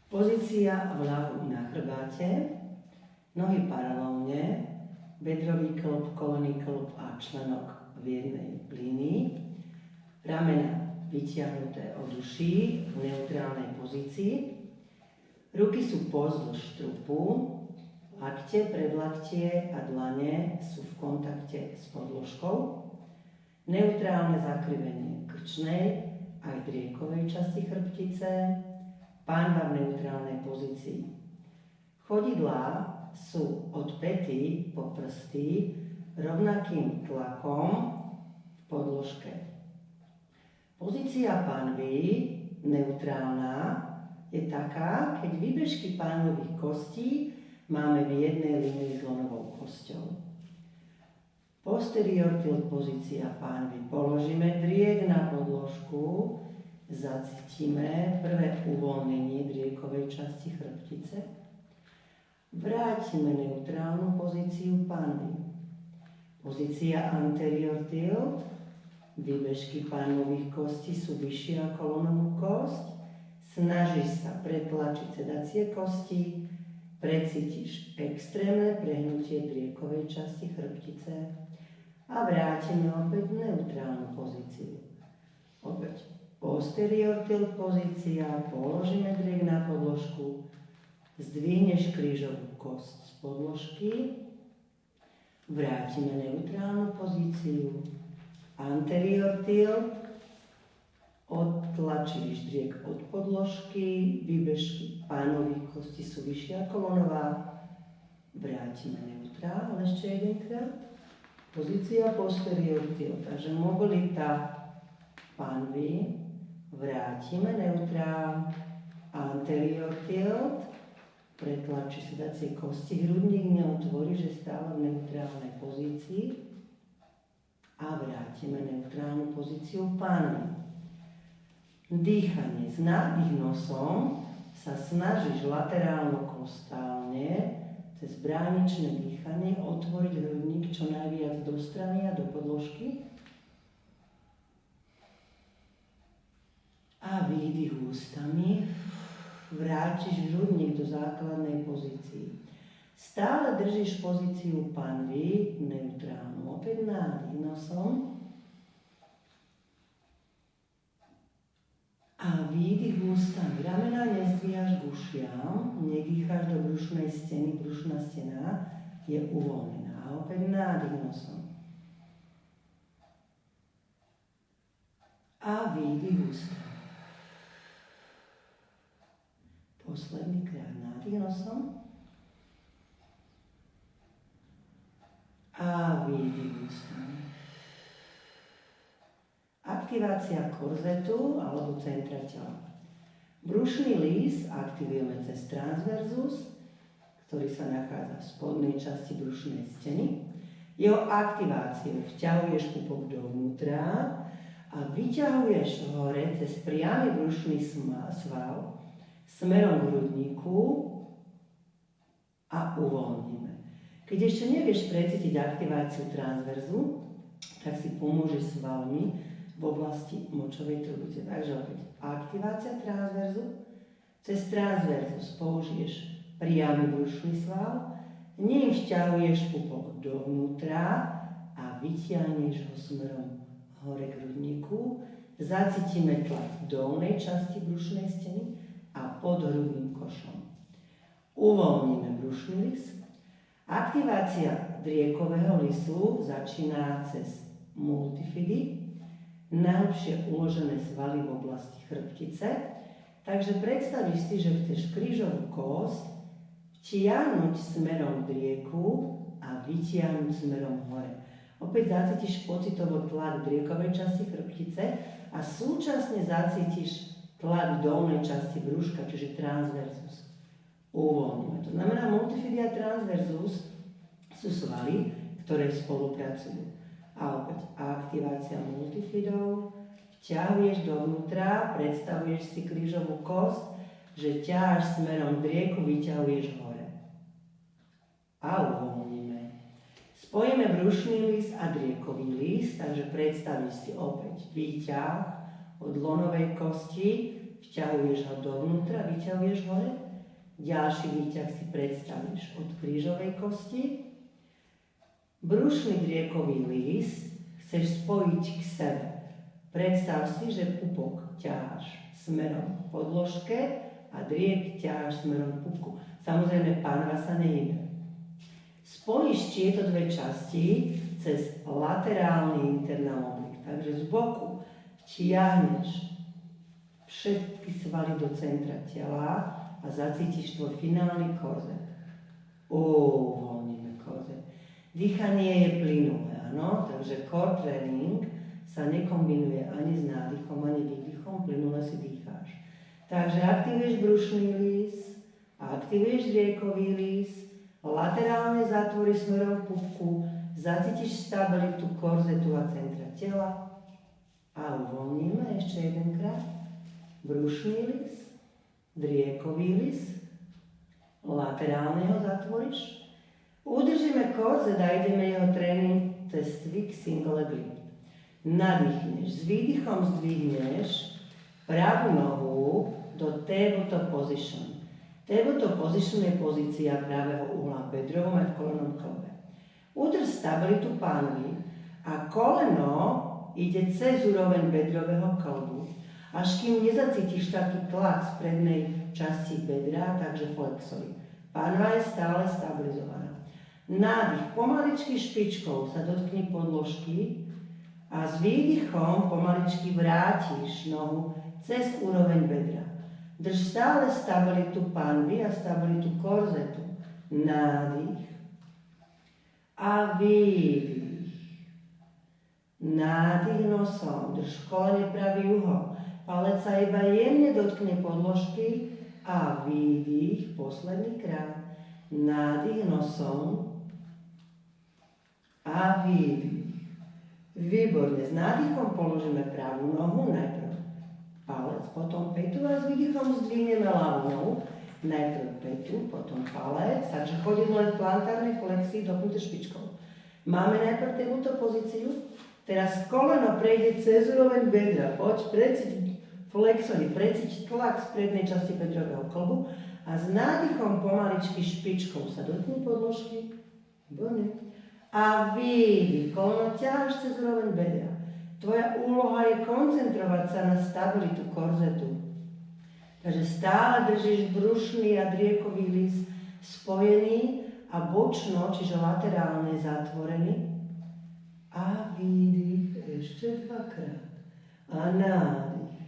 Pozícia vľavu na chrbáte, nohy paralelne, bedrový kĺb, kolenný kĺb a členok v jednej línii, ramena vytiahnuté od uší v neutrálnej pozícii, ruky sú pozdĺž trupu, lakte, predlaktie a dlane sú v kontakte s podložkou, neutrálne zakrivenie krčnej aj driekovej časti chrbtice, pánva v neutrálnej pozícii. Chodidlá sú od päty po prsty rovnakým tlakom v podložke. Pozícia pánvy, neutrálna, je taká, keď výbežky pánvových kostí máme v jednej línii s lonovou kosťou. Posterior tilt pozícia pánvy. Položíme driek na podložku, zacítime prvé uvoľnenie driekovej časti chrbtice. Vrátime neutrálnu pozíciu pánvy. Pozícia anterior tilt. Výbežky pánvových kostí sú vyššie ako lonovú kosť. Snažíš sa pretlačiť sedacie kosti, precítiš extrémne prehnutie driekovej časti chrbtice a vrátime opäť neutrálnu pozíciu. Opäť posterior tilt pozícia, položíme driek na podložku, zdvihneš krížovú kosť z podložky, vrátime neutrálnu pozíciu, anterior tilt, odtlačíš driek od podložky, výbežky pánvových kostí sú vyššie ako lonová, vrátime neutrál, ešte jedenkrát, pozícia posterior tilt, takže mobilita pánvy, vrátime neutrál, anterior tilt, pretlačí sedacie kosti, hrudník neotvorí, že stále v neutrálnej pozícii a vrátime neutrálnu pozíciu pánvy. Dýchanie. Z nádych nosom sa snažíš laterálno-kostálne cez bráničné dýchanie otvoriť hrudník čo najviac do strany a do podložky. A výdych ústami. Vrátiš hrudník do základnej pozícii. Stále držíš pozíciu pánvy neutrálnu. Opäť nádych nosom. A výdych ústami. Ramena nezdvíhaš k ušiam, nedýcháš do brušnej steny. Brušná stena je uvoľnená. A opäť nádych nosom. A výdych ústami. Posledný krát nádych nosom. A výdych ústami. Aktivácia korzetu alebo centra tela. Brušný líst aktivujeme cez transverzus, ktorý sa nachádza v spodnej časti brušnej steny. Jeho aktiváciou vťahuješ pupok dovnútra a vyťahuješ hore cez priamy brušný sval smerom k hrudníku a uvoľníme. Keď ešte nevieš precítiť aktiváciu transverzu, tak si pomôžeš svalmi v oblasti močovej trubice. Takže opäť aktivácia transverzu. Cez transverzus použiješ priamy brušný sval, ním vťahuješ pupok dovnútra a vytiahneš ho smerom hore k hrudníku. Zacítime tlak v dolnej časti brušnej steny a pod hrudným košom. Uvoľníme brušný lis. Aktivácia driekového lisu začína cez multifidy, najlepšie uložené svaly v oblasti chrbtice. Takže predstavíš si, že chceš krížovú kosť vtiahnuť smerom k drieku a vytiahnuť smerom hore. Opäť zacítiš pocitovo tlak v driekovej časti chrbtice a súčasne zacítiš tlak v dolnej časti brúška, čiže transverzus. Uvoľníme. To znamená, multifidy a transverzus sú svaly, ktoré spolupracujú. A opäť aktivácia multifidov, vťahuješ dovnútra, predstavuješ si krížovú kosť, že ťaháš smerom k drieku, vyťahuješ hore. A uvoľníme. Spojíme brušný lis a driekový lis, takže predstavíš si opäť výťah od lonovej kosti, vťahuješ ho dovnútra, vyťahuješ hore. Ďalší výťah si predstavíš od krížovej kosti. Brušný driekový líst chceš spojiť k sebe. Predstav si, že pupok ťaháš smerom k podložke a driek ťaháš smerom k pupku. Samozrejme, pánva sa nehybe. Spojíš tieto dve časti cez laterálny internál oblik. Takže z boku vtiahneš všetky svaly do centra tela a zacítiš tvoj finálny korzet. Uvoľníme korzet. Dýchanie je plynulé, áno, takže core training sa nekombinuje ani s nádychom, ani výdychom, plynule si dýcháš. Takže aktivuješ brušný líst, aktivuješ driekový líst, laterálne zatvory smerom k pupku, zacítiš stabilitu korzetu a centra tela a uvoľníme ešte jedenkrát. Brušný líst, driekový líst, laterálne ho zatvoríš. Udržíme korzet a ideme jeho tréning cez cvik single leg lift. Nadýchneš, s výdychom zdvihneš pravú nohu do tabletop position. Tabletop position je pozícia pravého uhla v bedrovom aj v kolennom klbe. Udrž stabilitu pánvy a koleno ide cez úroveň bedrového klbu, až kým nezacítiš taký tlak z prednej časti bedra, takže flexory. Pánva je stále stabilizovaná. Nádych pomaličky špičkou sa dotkni podložky a s výdychom pomaličky vrátiš nohu cez úroveň bedra. Drž stále stabilitu pánvy a stabilitu korzetu. Nádych a výdych. Nádych nosom, drž v kolene pravý uhol. Palec sa iba jemne dotkne podložky a výdych posledný krát. Nádych nosom a výdych. Výborne. S nádychom položíme pravú nohu, najprv palec, potom petu a s výdychom zdvihneme ľavú nohu. Najprv petu, potom palec, takže chodím len v plantárnej flexii dotknuté špičkou. Máme najprv túto pozíciu, teraz koleno prejde cez úroveň bedra, poď precíť flexory, precíť tlak z prednej časti bedrového klbu a s nádychom pomaličky špičkou sa dotkni podložky. Výborne. A výdych, koleno ťaháš cez úroveň bedra. Tvoja úloha je koncentrovať sa na stabilitu korzetu. Takže stále držíš brušný a driekový líst spojený a bočno, čiže laterálne zatvorený. A výdych ešte dvakrát. A nádych.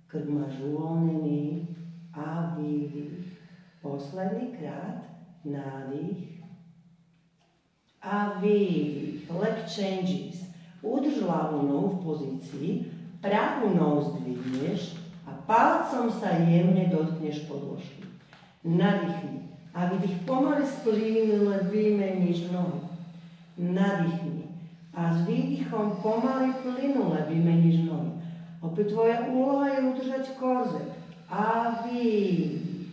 Krk máš uvoľnený a výdych. Posledný krát. Nádych. A výdych. Leg changes. Udrž ľavú nohu v pozícii, pravú nohu zdvihneš a palcom sa jemne dotkneš podložky. Nadýchni a výdych pomaly splynule vymeníš nohu. Nadýchni a s výdychom pomaly plynule vymeníš nohy. Opäť tvoja úloha je udržať korzet. A výdych.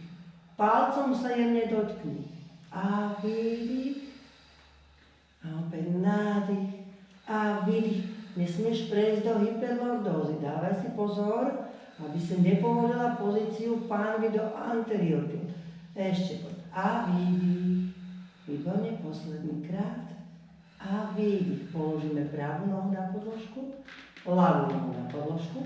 Palcom sa jemne dotkni. A výdych. A opäť nádych a výdych. Nesmieš prejsť do hyperlordózy. Dávaj si pozor, aby si nepovolila pozíciu pánvy do anterior tilt. Ešte poď. A výdych. Výborne, posledný krát. A výdych. Položíme pravú nohu na podložku, ľavú nohu na podložku,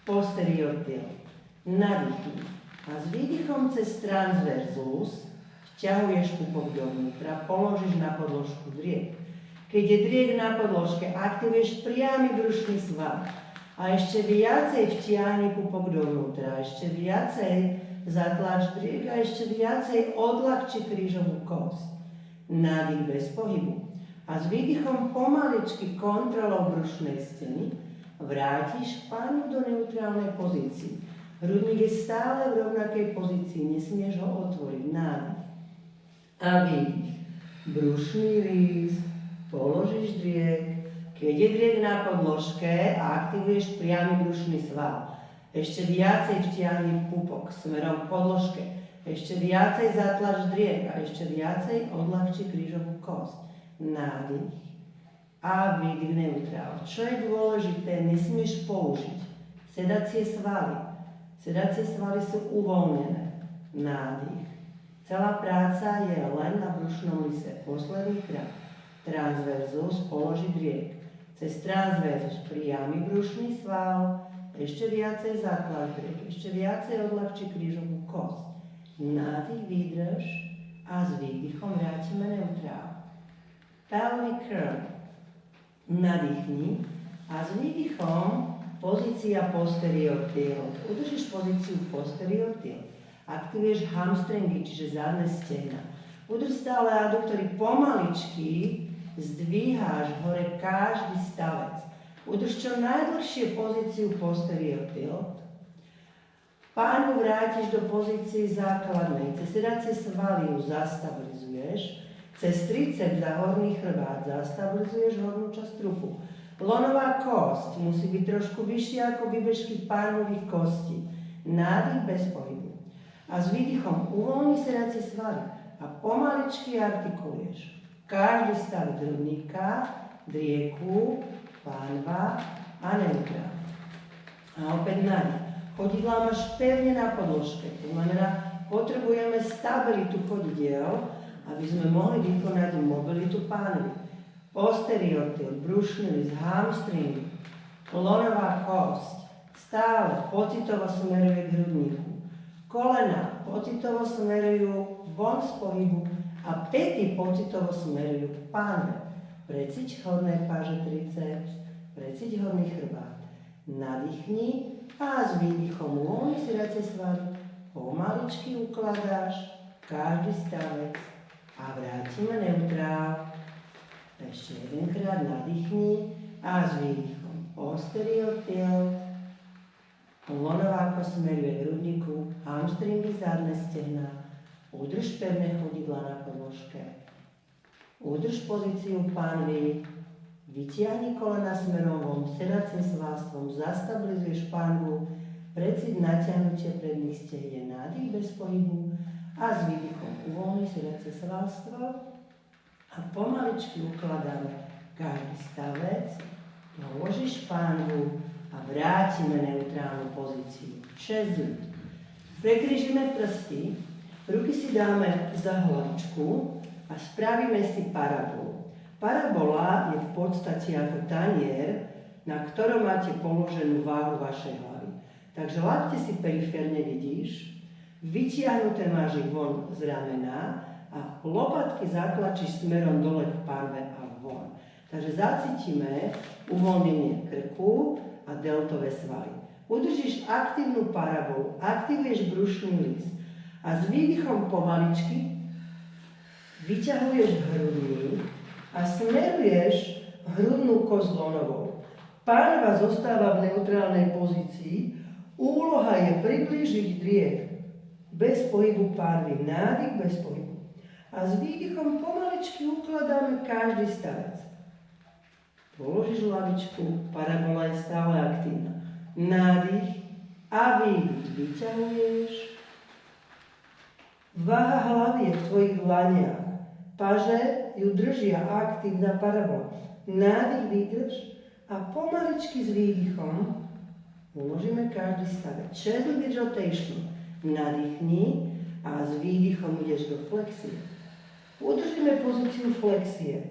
posterior tilt. Nadýchni. A s výdychom cez transversus vťahuješ pupok dovnútra, položíš na podložku driek. Keď je driek na podložke, aktivuješ priamy brušný sval. A ešte viacej vtiahni pupok dovnútra, ešte viacej zatlač driek a ešte viacej odľahči krížovú kosť. Nádych bez pohybu. A s výdychom pomaličky kontrolou brušnej steny vrátiš pánu do neutrálnej pozícii. Hrudník je stále v rovnakej pozícii, nesmieš ho otvoriť. Nádych. A výdych. Brušný líst, položíš driek. Keď je driek na podložke a aktivuješ priamy brušný sval. Ešte viacej vtiahni pupok smerom k podložke. Ešte viacej zatlač driek a ešte viacej odľahči krížovú kosť. Nádych. A výdych neutrál. Čo je dôležité, nesmieš použiť sedacie svaly. Sedacie svaly sú uvoľnené. Nádych. Celá práca je len na brušnom lise. Posledný krát. Transverzus položiť riek. Cez transverzus priamy brušný sval. Ešte viacej základ riek. Ešte viacej odľahčí krížovú kosť. Nádych, výdrž a s výdychom vrátime neutrál. Pelvic curl. Nadýchni a s výdychom pozícia posterior tilt. Udržíš pozíciu posterior tilt. Aktivuješ hamstringy, čiže zadné stehna. Udrž stále aduktory pomaličky, zdvíháš hore každý stavec. Udrž čo najdlhšie pozíciu posterior tilt. Pánu vrátiš do pozície základnej. Cez sedacie svaly ju zastabilizuješ. Cez triceps za horný chrbát zastabilizuješ hornú časť trupu. Lonová kosť musí byť trošku vyššia ako výbežky pánvových kostí. Nádych bez pohybu. A s výdychom uvoľni sedacie svaly a pomaličky artikuluješ. Každý stav hrudníka, drieku, pánva a neutrál. A opäť nádych. Chodidlá máš pevne na podložke. To znamená, potrebujeme stabilitu chodidiel, aby sme mohli vykonať mobilitu pánvy. Posterior tilt, brušný list, hamstring, lonová kosť, stále pocitovo smeruje k hrudníku. Kolena pocitovo smerujú von z pohybu a päty pocitovo smerujú k pánve. Preciť horné páže triceps, preciť horný chrbát. Nadýchni a s výdychom uvoľni sedacie svaly. Pomaličky ukladáš každý stavec a vrátime neutrál. Ešte jedenkrát nadýchni a s výdychom posterior tilt. Lonová kosť smeruje k hrudníku, hamstringy, zadné stehná. Udrž pevné chodidla na podložke. Udrž pozíciu pánvy. Vytiahni kolena smerom von, sedacím svalstvom, zastabilizuješ pánvu, precíť natiahnutie predných stehien, nádych bez pohybu a s výdychom uvoľni sedacie svalstvo a pomaličky ukladáme každý stavec, položíš pánvu a vrátime neutrálnu pozíciu. 6 ľud. Prekrížime prsty, ruky si dáme za hlavičku a spravíme si parabolu. Parabola je v podstate ako tanier, na ktorom máte položenú váhu vašej hlavy. Takže labte si periférne, vidíš, vytiahnuté máš ich von z ramena a lopatky zatlačíš smerom dole k pánve a von. Takže zacítime uvoľnenie krku a deltové svaly. Udržíš aktívnu parabolu, aktivuješ brušný list a s výdychom pomaličky vyťahuješ hrudník a smeruješ hrudnú kosť lonovou. Pánva zostáva v neutrálnej pozícii. Úloha je priblížiť driek. Bez pohybu pánvy. Nádych bez pohybu. A s výdychom pomaličky ukladáme každý stavec. Položíš hlavičku, parabola je stále aktívna. Nádych a výdych. Vyťahuješ. Váha hlavy je v tvojich dlaniach. Paže ju držia aktívna parabola. Nádych, výdrž a pomaličky s výdychom uložíme každý stavec. 6 leverage rotation. Nadýchni a s výdychom ideš do flexie. Udržíme pozíciu flexie.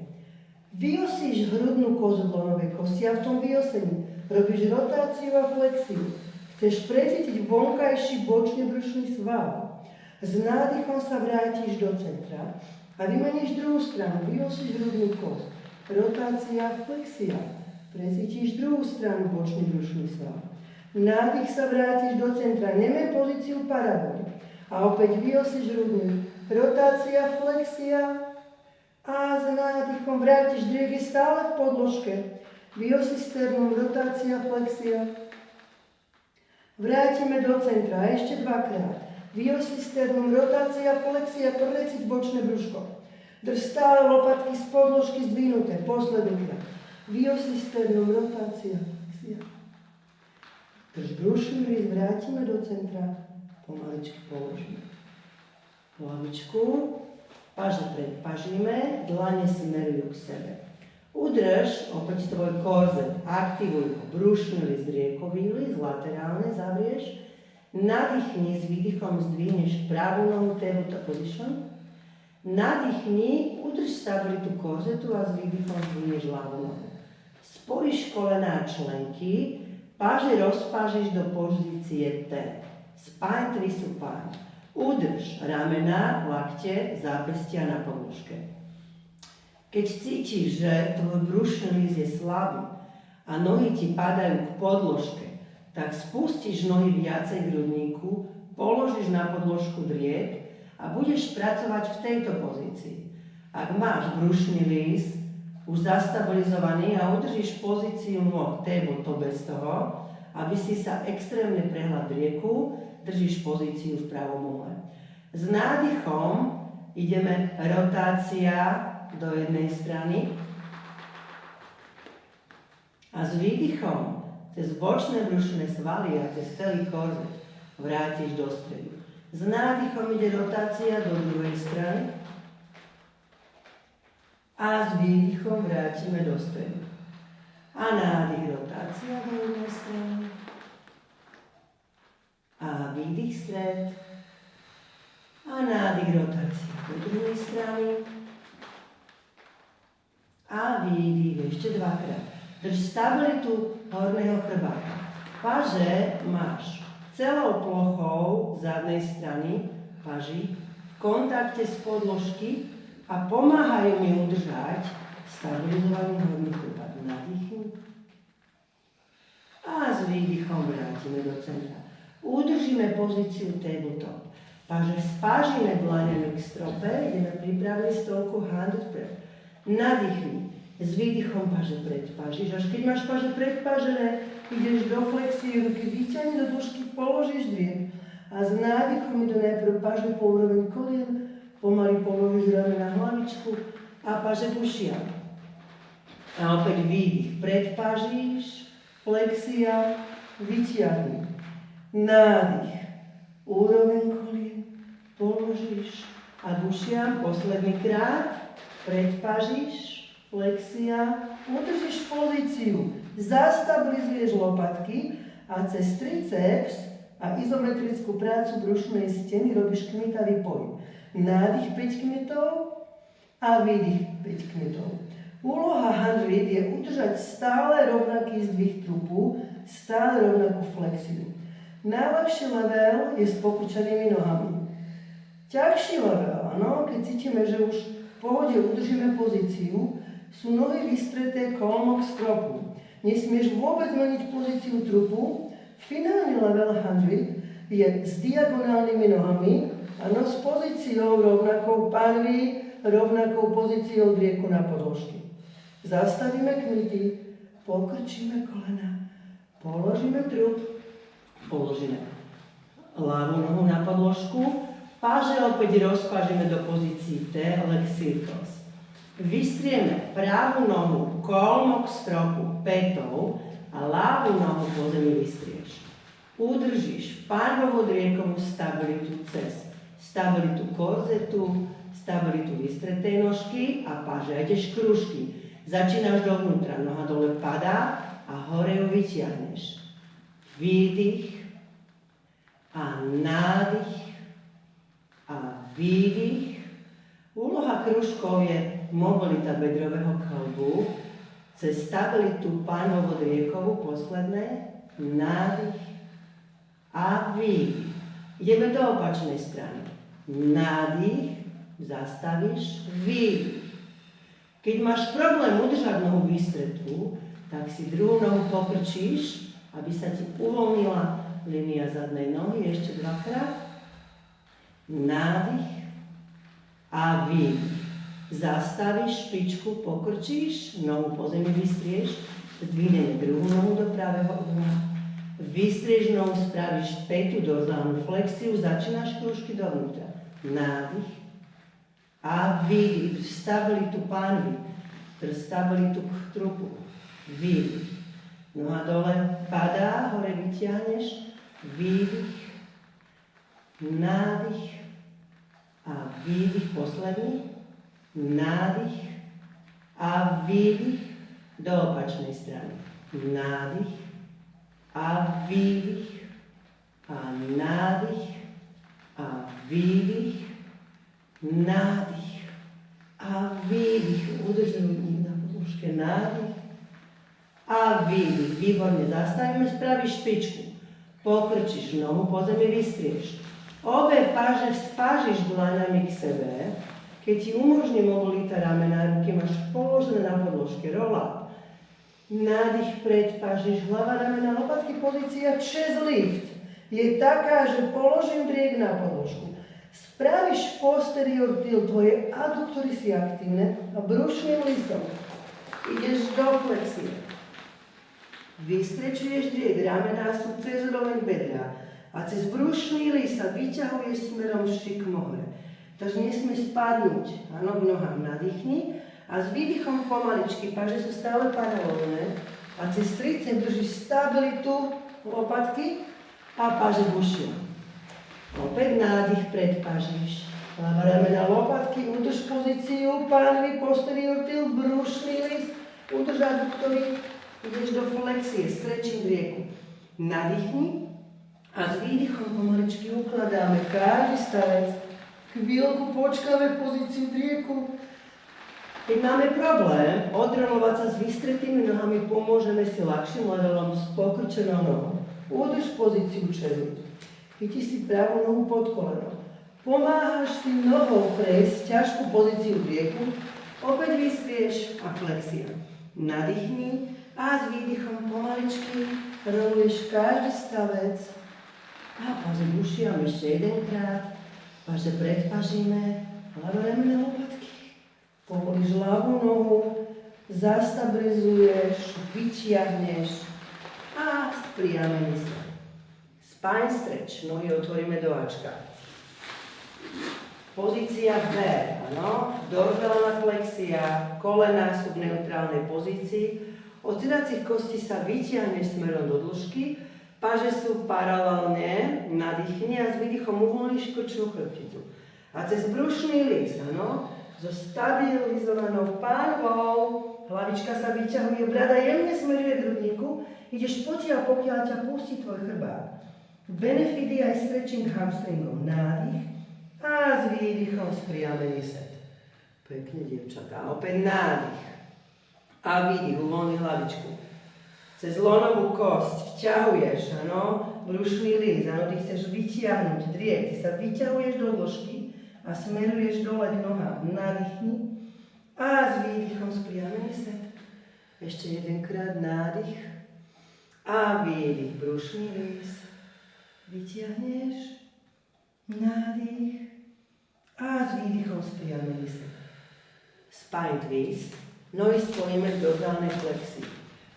Vyosíš hrudnú kozu dlanovej kosti a v tom vyosení robíš rotáciu a flexiu. Chceš precítiť vonkajší bočný brušný sval. S nádychom sa vrátiš do centra a vymeníš druhú stranu, vyosíš hrudnú kosť. Rotácia, flexia. Precítiš druhú stranu, bočný brušný sval. Nádych sa vrátiš do centra, nemej pozíciu paraboly. A opäť vyosíš hrudnú. Rotácia, flexia. A s nádychom vrátiš, driek je stále v podložke. Vyosíš sternum, rotácia, flexia. Vrátime do centra, ešte dvakrát. Vyosíš sternum, rotácia, flexia, precíť bočné brúško. Drž stále lopatky z podložky zdvihnuté. Posledný krát. Vyosíš sternum, rotácia, flexia. Drž brúšny list, vrátime do centra. Pomaličky položíme. Hlavičku, paže predpažíme, dlane smerujú k sebe. Udrž opäť tvoj korzet, aktivuj ho. Brúšny list, riekový list, laterálne zavrieš. Nadýchni, s výdychom zdvihneš pravú nohu, tabletop position. Nadýchni, udrž stabilitu korzetu a s výdychom zdvihneš ľavú nohu. Sporíš kolená členky, páže rozpážeš do pozície T. Spine twist supine. Udrž ramená, lakte, zápestia na podložke. Keď cítiš, že tvoj brušný líst je slabý a nohy ti padajú k podložke, tak spustíš nohy viacej k hrudníku, položíš na podložku driek a budeš pracovať v tejto pozícii. Ak máš brušný líst už zastabilizovaný a udržíš pozíciu nôh tabletop bez toho, aby si sa extrémne prehľad drieku, držíš pozíciu v pravom uhle. S nádychom ideme rotácia do jednej strany a s výdychom cez bočné brušné svaly a cez celý korzet vrátiš do stredu. S nádychom ide rotácia do druhej strany a s výdychom vrátime do stredu. A nádych, rotácia do jednej strany a výdych, stred a nádych, rotácia do druhej strany a výdych ešte dvakrát. Drž stabilitu horného chrbáta. Paže máš celou plochou zadnej strany paží v kontakte s podložky a pomáhajú mi udržať stabilizovaný horný chrbát. Nadýchni a s výdychom vrátime do centra. Udržíme pozíciu tabletop. Paže spážime dlaňami k strope, ideme pripraviť stovku handed press. Nadýchni. S výdychom paže predpážiš. Až keď máš paže predpážené, ideš do flexie ruky, vyťahni do dĺžky, položíš driek. A s nádychom ide najprv paže po úroveň kolien, pomaly položíš ramena hlavičku a paže pušia. A opäť výdych. Predpážiš, flexia, vyťahni. Nádych. Úroveň kolien, položíš a bušiam. Posledný krát. Predpážiš, flexia, udržíš pozíciu, zastabilizuješ lopatky a cez triceps a izometrickú prácu brušnej steny robíš kmitavý pohyb. Nádych 5 kmitov a výdych 5 kmitov. Úloha hand read je udržať stále rovnaký zdvih trupu, stále rovnakú flexiu. Najľahší level je s pokrčenými nohami. Ťažší level, áno, keď cítime, že už v pohode udržíme pozíciu, sú nohy vystreté kolmok stropu. Nesmieš vôbec meniť pozíciu trupu. Finálny level 100 je s diagonálnymi nohami a s pozíciou rovnakou panvy, rovnakou pozíciou drieku na podložky. Zastavíme kmity, pokrčíme kolena, položíme trup, položíme ľavú nohu na podložku, páže opäť rozpážime do pozícií T, leg circles. Vystrieme pravú nohu kolmok stropu petou a ľavú nohu po zemi vystrieš. Udržíš panvovo-driekovú stabilitu cez stabilitu korzetu, stabilitu vystretej nožky a páže. Ideš krúžky. Začínaš dovnútra, noha dole padá a hore ju vytiahneš. Výdych a nádych a výdych. Úloha krúžkov je mobilita bedrového kĺbu cez stabilitu pánovo-driekovú, posledné, nádych a výdych. Ideme do opačnej strany. Nádych, zastavíš, výdych. Keď máš problém udržať nohu vystretú, tak si druhú nohu pokrčíš, aby sa ti uvoľnila línia zadnej nohy, ešte dvakrát. Nádych a výdych. Zastavíš špičku, pokrčíš, nohu po zemi vystrieš, zdvihneme druhú nohu do pravého uhla. Vystrieš nohu, spravíš pätu dorzálnu flexiu, začínaš krúžky dovnútra. Nádych a výdych. Stabilitu pánvy, stabilitu k trupu. Výdych. Noha dole padá, hore vytiahneš. Výdych, nádych a výdych posledný. Nádych a výdych do opačnej strany. Nádych a výdych a nádych a výdych, nádych a výdych. Udrž hrudník na podĺžke, nádych a výdych. Výborne, zastavíme, spravíš špičku. Pokrčíš nohu, po zemi vystrieš. Obe paže spážiš dlaňami k sebe. Keď ti umožní mobilita ramena, ruky máš položené na podĺžke, roll-up. Nádych predpažíš, hlava, ramena, lopatky, pozícia chest lift. Je taká, že položím driek na podĺžku. Spravíš posterior tilt, tvoje aduktory si aktívne a brušným listom. Ideš do flexie. Vystrečuješ driek, ramená sú cez úroveň bedra a cez brušný list sa vyťahuješ smerom šikom hore. Takže nesmieš spadnúť. Áno, k nohám nadýchni. A s výdychom pomaličky, paže sú stále paralelné a cez tricep držíš stabilitu lopatky a paže bušia. Opäť nádych, predpažíš. Hlava, ramena, lopatky, udrž pozíciu, pánvi, posterior tilt, brušný list, udrž aduktory, ideš do flexie, stretching rieku. Nadýchni a s výdychom pomaličky ukladáme každý stavec. Chvíľku počkáme v pozíciu drieku. Keď máme problém odrolovať sa s vystretými nohami, pomôžeme si ľahším levelom s pokrčenou nohou. Udrž pozíciu čelu. Chyti si pravú nohu pod kolenom. Pomáhaš si nohou prejsť ťažkú pozíciu drieku. Opäť vystrieš a flexia. Nadýchni a s výdychom pomaličky roluješ každý stavec. A paže bušiam ešte jedenkrát. Paže predpažíme. Hlava, ramena, lopatky. Povolíš ľavú nohu, zastabilizuješ, vytiahneš a spriamení sa. Spine stretch, nohy otvoríme do Ačka. Pozícia V, áno, dorzálna flexia, kolená sú v neutrálnej pozícii. Od sedacích kostí sa vytiahneš smerom do dĺžky, paže sú paralelne, nadýchni a s výdychom uvoľníš krčnú chrbticu. A cez brušný list, áno, so stabilizovanou pánvou, hlavička sa vyťahuje, brada jemne smeruje k hrudníku, ideš potiaľ, pokiaľ ťa pustí tvoj chrbát. Benefit je aj stretching hamstringov, nádych a s výdychom spriamený set. Pekne, dievčatá, opäť nádych a výdych, uvoľni hlavičku. Cez lonovú kosť vťahuješ, áno, brušný list, áno, ty chceš vytiahnuť driek, ty sa vyťahuješ do dĺžky a smeruješ dole k nohám. Nadýchni a s výdychom spriamený set. Ešte jedenkrát nádych a výdych, brušný list. Vytiahneš, nádych a s výdychom spriamený set. Spine twist. Nohy spojíme v dorzálnej flexii.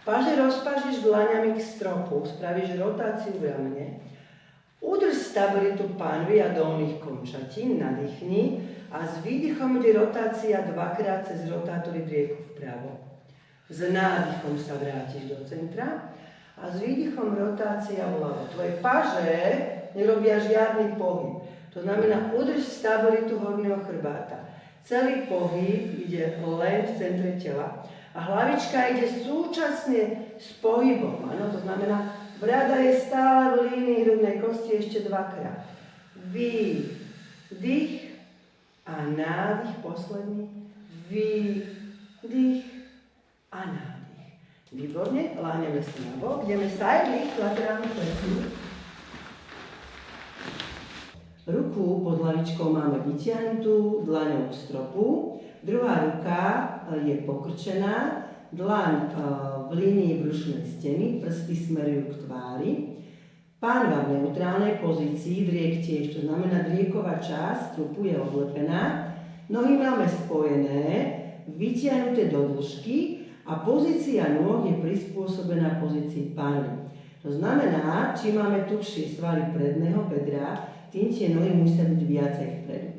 Paže rozpažíš dlaňami k stropu, spravíš rotáciu v ramene. Udrž stabilitu pánvy a dolných končatín, nadýchni a s výdychom ide rotácia dvakrát cez rotátory drieku vpravo. S nádychom sa vrátiš do centra a s výdychom rotácia vľavo. Tvoje paže nerobia žiadny pohyb. To znamená, udrž stabilitu horného chrbáta. Celý pohyb ide len v centre tela a hlavička ide súčasne s pohybom. Áno, to znamená, brada je stále v línii hrudnej kosti ešte dvakrát. Výdych a nádych, posledný. Výdych a nádych. Výborne, láhneme sa na bok, ideme side lift, laterálnu flexiu. Ruku pod hlavičkou máme vytiahnutú, dlaňou k stropu. Druhá ruka je pokrčená, dlaň v línii brušnej steny, prsty smerujú k tvári. Pánva v neutrálnej pozícii, driek tiež, to znamená drieková časť trupu je odlepená. Nohy máme spojené, vytiahnuté do dĺžky a pozícia nôh je prispôsobená pozícii pánvy. To znamená, či máme tužšie svaly predného bedra, tým tie nohy musia byť viacej vpredu.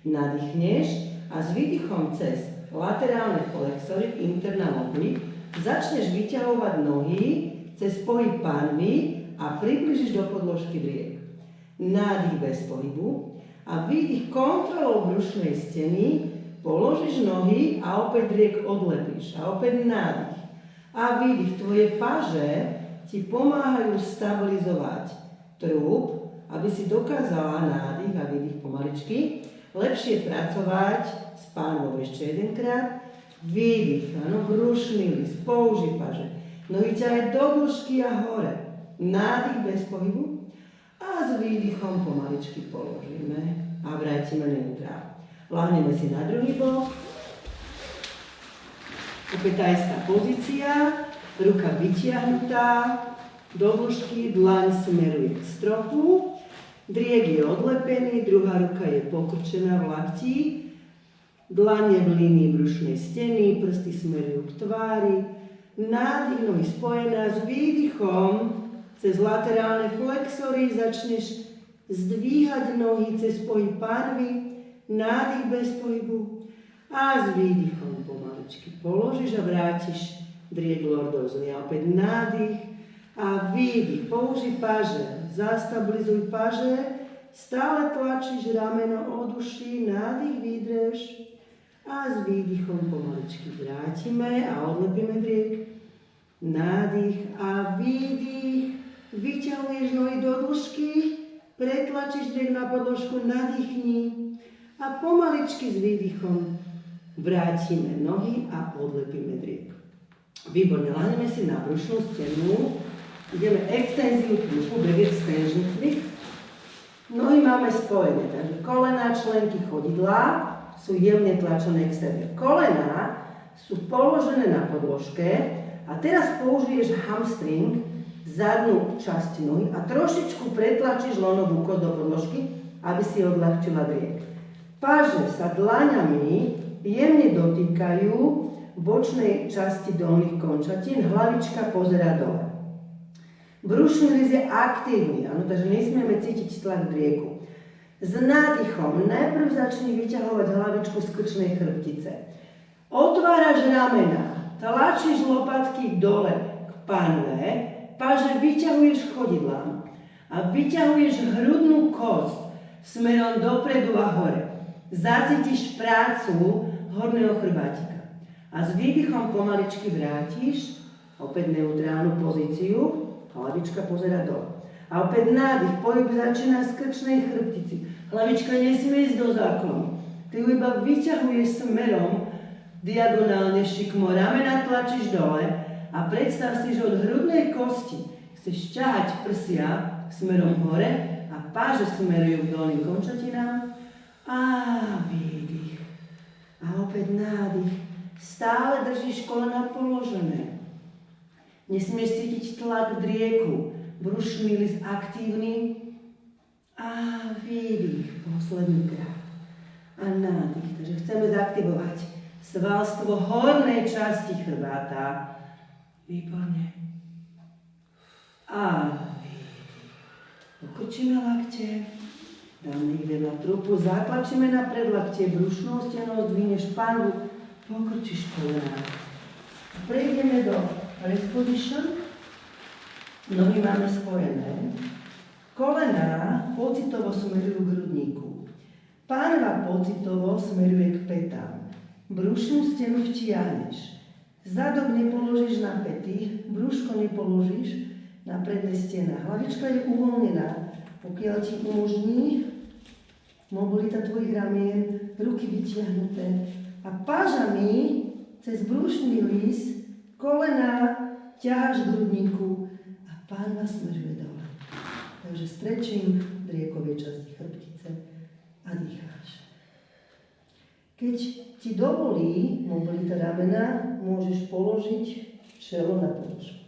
Nadýchneš a s výdychom cez laterálne flexory, internal oblique, začneš vyťahovať nohy cez pohyb pánvy a približíš do podložky driek. Nádych bez pohybu a výdych kontrolou brušnej steny, položíš nohy a opäť driek odlepíš a opäť nádych. A výdych, tvoje paže ti pomáhajú stabilizovať trúb aby si dokázala nádych a výdych pomaličky lepšie pracovať s pánvou ešte jedenkrát. Výdych, áno, brušný list, použi paže. Nohy ťahaj do dĺžky a hore. Nádych bez pohybu a s výdychom pomaličky položíme a vrátime neutrál. Láhneme si na druhý bok. Opäť tá istá pozícia, ruka vytiahnutá, do dĺžky, dlaň smeruje k stropu, driek je odlepený, druhá ruka je pokrčená v lakti, dlane v línii brušnej steny, prsty smerujú k tvári, nádych, nohy spojená s výdychom, cez laterálne flexory začneš zdvíhať nohy cez pohyb pánvy, nádych bez pohybu a s výdychom pomaličky položíš a vrátiš driek lordov zlia. Opäť nádych a výdych. Použij paže, zastabilizuj paže, stále tlačíš rameno od uší, nádych vydrž a s výdychom pomaličky vrátime a odlepíme driek. Nádych a výdych. Vyťahuješ nohy do dĺžky, pretlačíš driek na podložku, nadýchni a pomaličky s výdychom vrátime nohy a odlepíme driek. Výborne, láhneme si na brušnú stenu, ideme extenziu trupu, back extension cvik. Nohy máme spojené, takže kolená, členky chodidla sú jemne tlačené k sebe. Kolená sú položené na podložke a teraz použiješ hamstring, zadnú časť nohy a trošičku pretlačíš lonovú kosť do podložky, aby si odľahčila driek. Paže sa dlaňami jemne dotýkajú bočnej časti dolných končatín, hlavička pozerá dole. Brušný list je aktívny, áno, takže nesmieme cítiť tlak drieku. S nádychom najprv začni vyťahovať hlavičku z krčnej chrbtice. Otváraš ramena, tlačíš lopatky dole k panve, paže vyťahuješ chodidlám a vyťahuješ hrudnú kosť smerom dopredu a hore. Zacítiš prácu horného chrbátika. A s výdychom pomaličky vrátiš, opäť neutrálnu pozíciu, hlavička pozerá dole. A opäť nádych, pohyb začína z krčnej chrbtici. Hlavička nesmie ísť do záklonu. Ty ju iba vyťahuješ smerom diagonálne šikmo, ramena tlačíš dole, a predstav si, že od hrudnej kosti chceš ťahať prsia smerom hore a páže smerujú k dolným končatinám a výdych. A opäť nádych. Stále držíš kolena položené. Nesmieš cítiť tlak drieku. Brušný list aktívny a výdych. Posledný krát. A nádych. Takže chceme zaktivovať svalstvo hornej časti chrbáta. Výborne. A výdych. Pokrčíme lakte, dáme ich vedľa trupu, zatlačíme na predlaktie, brušnou stenou zdvihneš panvu, pokrčíš kolená. Prejdeme do rest position. Nohy máme spojené. Kolená pocitovo smerujú k hrudníku. Pánva pocitovo smeruje k petám. Brušnú stenu vtiahneš. Zadok nepoložíš na pety, brúško nepoložíš na predné stena. Hlavička je uvoľnená, pokiaľ ti umožní mobilita tvojich ramien, ruky vytiahnuté a pážami cez brúšny list, kolená ťaháš k hrudníku a pánva smeruje dole. Takže stretching driekovej časti chrbtice a dýcháš. Keď ti dovolí mobilita ramena, môžeš položiť čelo na podložku.